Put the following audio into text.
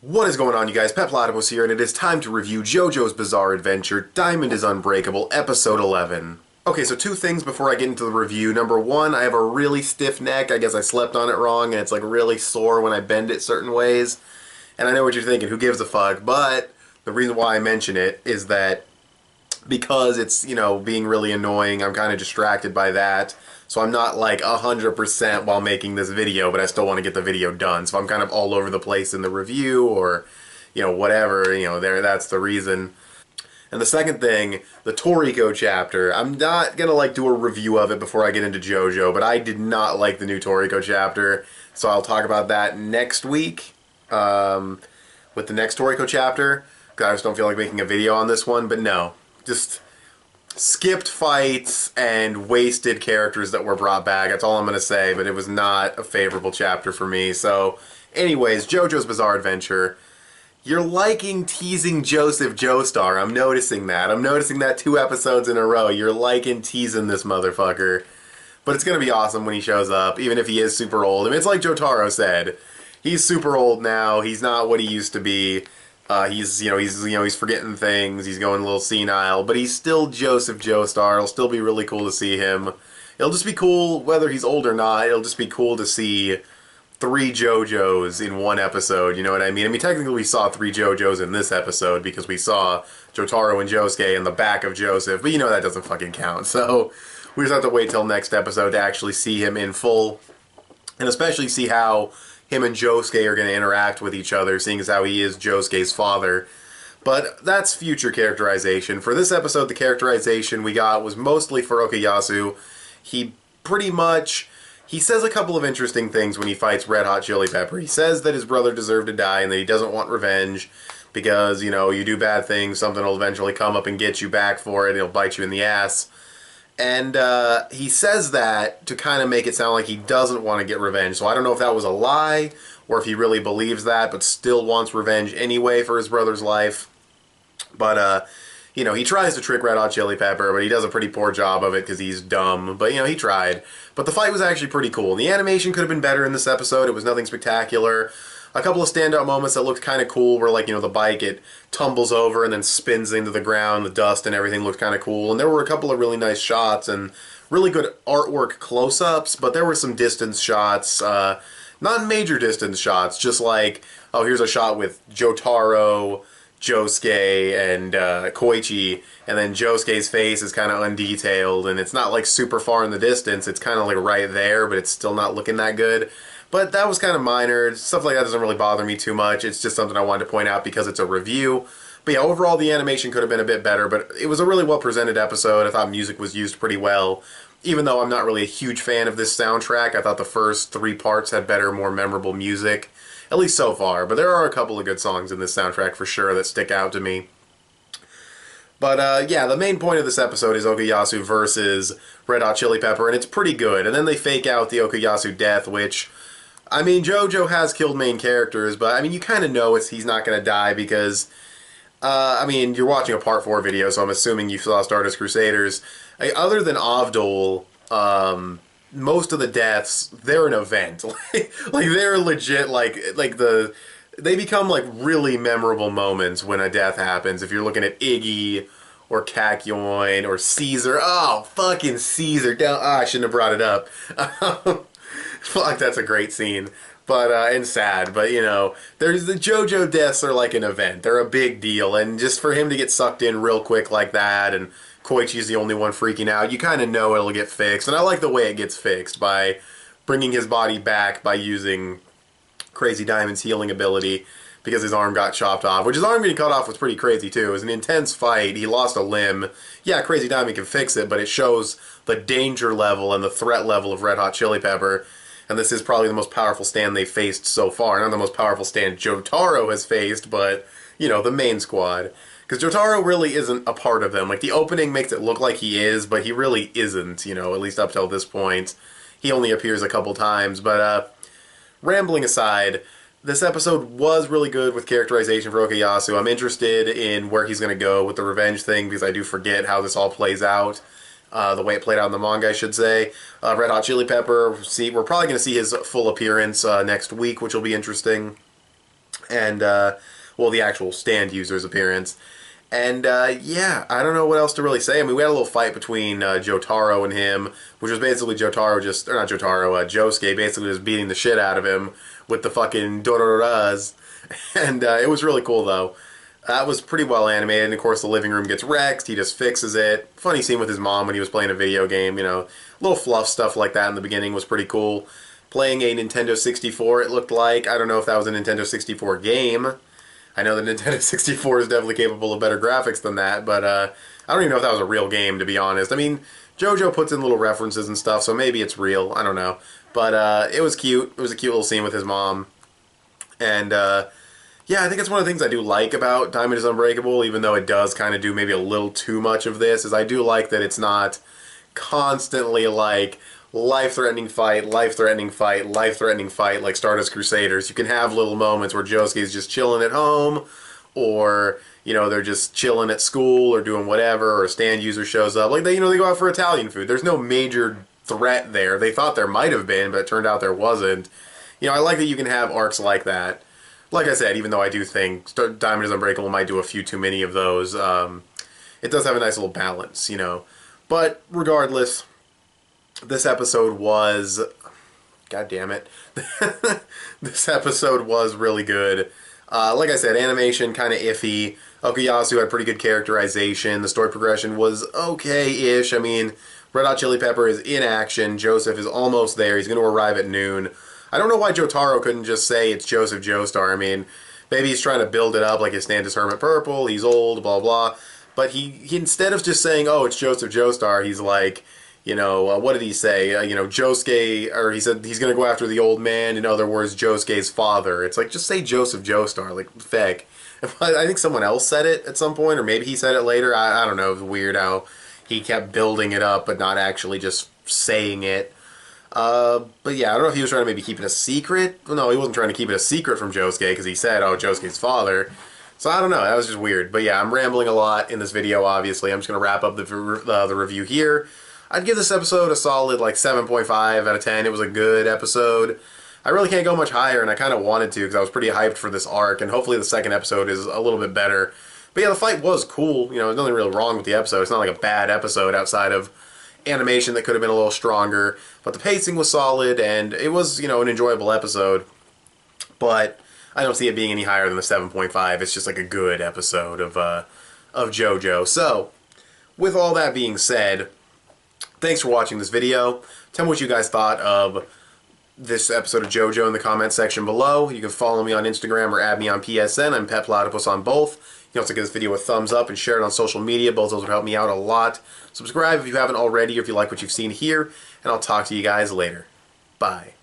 What is going on, you guys? Petplatypus here, and it is time to review JoJo's Bizarre Adventure, Diamond is Unbreakable, Episode 11. Okay, so two things before I get into the review. Number one, I have a really stiff neck. I guess I slept on it wrong, and it's like really sore when I bend it certain ways. And I know what you're thinking, who gives a fuck? But the reason why I mention it is that because it's, being really annoying, I'm kind of distracted by that. So I'm not like 100% while making this video, but I still want to get the video done. So I'm kind of all over the place in the review or, whatever, that's the reason. And the second thing, the Toriko chapter, I'm not going to do a review of it before I get into JoJo, but I did not like the new Toriko chapter. So I'll talk about that next week with the next Toriko chapter. I just don't feel like making a video on this one, but no. Just skipped fights and wasted characters that were brought back. That's all I'm going to say, but it was not a favorable chapter for me. So, anyways, JoJo's Bizarre Adventure. You're liking teasing Joseph Joestar. I'm noticing that. I'm noticing that 2 episodes in a row. You're liking teasing this motherfucker. But it's going to be awesome when he shows up, even if he is super old. I mean, it's like Jotaro said. He's super old now. He's not what he used to be. He's forgetting things. He's going a little senile, but he's still Joseph Joestar. It'll still be really cool to see him. It'll just be cool whether he's old or not. It'll just be cool to see 3 JoJos in one episode. You know what I mean? I mean, technically we saw 3 JoJos in this episode because we saw Jotaro and Josuke in the back of Joseph, but that doesn't fucking count. So we just have to wait till next episode to actually see him in full, and especially see how him and Josuke are going to interact with each other, seeing as how he is Josuke's father. But that's future characterization. For this episode, the characterization we got was mostly for Okuyasu. He says a couple of interesting things when he fights Red Hot Chili Pepper. He says that his brother deserved to die and that he doesn't want revenge because, you do bad things, something will eventually come up and get you back for it, it'll bite you in the ass. And he says that to kind of make it sound like he doesn't want to get revenge. So I don't know if that was a lie or if he really believes that but still wants revenge anyway for his brother's life. But, he tries to trick Red Hot Chili Pepper, but he does a pretty poor job of it because he's dumb. But, he tried. But the fight was actually pretty cool. The animation could have been better in this episode. It was nothing spectacular. A couple of standout moments that looked kind of cool were the bike, it tumbles over and then spins into the ground, the dust and everything looked kind of cool. And there were a couple of really nice shots and really good artwork close-ups, but there were some distance shots, not major distance shots, just oh, here's a shot with Jotaro, Josuke, and Koichi, and then Josuke's face is kind of undetailed, and it's not super far in the distance, it's kind of right there, but it's still not looking that good. But that was kind of minor. Stuff like that doesn't really bother me too much. It's just something I wanted to point out because it's a review. But yeah, overall the animation could have been a bit better, but it was a really well-presented episode. I thought music was used pretty well. Even though I'm not really a huge fan of this soundtrack, I thought the first 3 parts had better, more memorable music. At least so far. But there are a couple of good songs in this soundtrack for sure that stick out to me. But, yeah, the main point of this episode is Okuyasu versus Red Hot Chili Pepper, and it's pretty good. And then they fake out the Okuyasu death, which, I mean, JoJo has killed main characters, but, I mean, you kind of know he's not going to die because, I mean, you're watching a Part 4 video, so I'm assuming you saw Stardust Crusaders. Other than Avdol, most of the deaths, they're an event. They're legit, they become, really memorable moments when a death happens. If you're looking at Iggy, or Kakyoin, or Caesar. Oh, fucking Caesar. I shouldn't have brought it up. Fuck, that's a great scene. But, and sad. But, there's the JoJo deaths are like an event. They're a big deal. And just for him to get sucked in real quick like that, and Koichi's the only one freaking out, you kind of know it'll get fixed. And I like the way it gets fixed by bringing his body back by using Crazy Diamond's healing ability because his arm got chopped off. Which his arm getting cut off was pretty crazy too. It was an intense fight. He lost a limb. Yeah, Crazy Diamond can fix it, but it shows the danger level and the threat level of Red Hot Chili Pepper. And this is probably the most powerful stand they've faced so far. Not the most powerful stand Jotaro has faced, but, the main squad. Because Jotaro really isn't a part of them. The opening makes it look like he is, but he really isn't, at least up till this point. He only appears a couple times, but, rambling aside, this episode was really good with characterization for Okuyasu. I'm interested in where he's going to go with the revenge thing, because I do forget how this all plays out. The way it played out in the manga, I should say. Red Hot Chili Pepper, we're probably going to see his full appearance next week, which will be interesting. and, well, the actual stand user's appearance. And, yeah, I don't know what else to really say. I mean, we had a little fight between Jotaro and him, which was basically Jotaro just, or not Jotaro, Josuke basically just beating the shit out of him with the fucking Dororas. And it was really cool, though. That was pretty well animated, and of course the living room gets wrecked, he just fixes it. Funny scene with his mom when he was playing a video game, you know, little fluff stuff like that in the beginning was pretty cool. Playing a Nintendo 64, it looked like. I don't know if that was a Nintendo 64 game. I know the Nintendo 64 is definitely capable of better graphics than that, but I don't even know if that was a real game, to be honest. I mean, Jojo puts in little references and stuff, so maybe it's real, I don't know. But it was cute, it was a cute little scene with his mom. And, yeah, I think it's one of the things I do like about Diamond is Unbreakable, even though it does kind of do maybe a little too much of this, is I do like that it's not constantly like life-threatening fight, life-threatening fight, life-threatening fight like Stardust Crusaders. You can have little moments where Josuke's just chilling at home, or, you know, they're just chilling at school or doing whatever, or a stand user shows up. Like, they, you know, they go out for Italian food. There's no major threat there. They thought there might have been, but it turned out there wasn't. You know, I like that you can have arcs like that. Like I said, even though I do think Diamond is Unbreakable might do a few too many of those, it does have a nice little balance, you know. But regardless, this episode was... God damn it. This episode was really good. Like I said, animation kind of iffy. Okuyasu had pretty good characterization. The story progression was okay-ish. I mean, Red Hot Chili Pepper is in action. Joseph is almost there. He's going to arrive at noon. I don't know why Jotaro couldn't just say it's Joseph Joestar. I mean, maybe he's trying to build it up like his stand is Hermit Purple, he's old, blah, blah. But he instead of just saying, oh, it's Joseph Joestar, he's like, you know, what did he say? You know, Josuke, or he said he's going to go after the old man, in other words, Josuke's father. It's like, just say Joseph Joestar, like, feck. I think someone else said it at some point, or maybe he said it later. I don't know, it was weird how he kept building it up, but not actually just saying it. But yeah, I don't know if he was trying to maybe keep it a secret. Well, no, he wasn't trying to keep it a secret from Josuke, because he said, oh, Josuke's father. So I don't know, that was just weird. But yeah, I'm rambling a lot in this video, obviously. I'm just going to wrap up the review here. I'd give this episode a solid, like, 7.5 out of 10. It was a good episode. I really can't go much higher, and I kind of wanted to, because I was pretty hyped for this arc, and hopefully the second episode is a little bit better. But yeah, the fight was cool. You know, there's nothing really wrong with the episode. It's not like a bad episode outside of animation that could have been a little stronger, but the pacing was solid, and it was, you know, an enjoyable episode, but I don't see it being any higher than the 7.5. It's just like a good episode of JoJo. So, with all that being said, thanks for watching this video. Tell me what you guys thought of this episode of JoJo in the comment section below. You can follow me on Instagram or add me on PSN. I'm petplatypus on both. You can also give this video a thumbs up and share it on social media. Both those would help me out a lot. Subscribe if you haven't already, or if you like what you've seen here, and I'll talk to you guys later. Bye.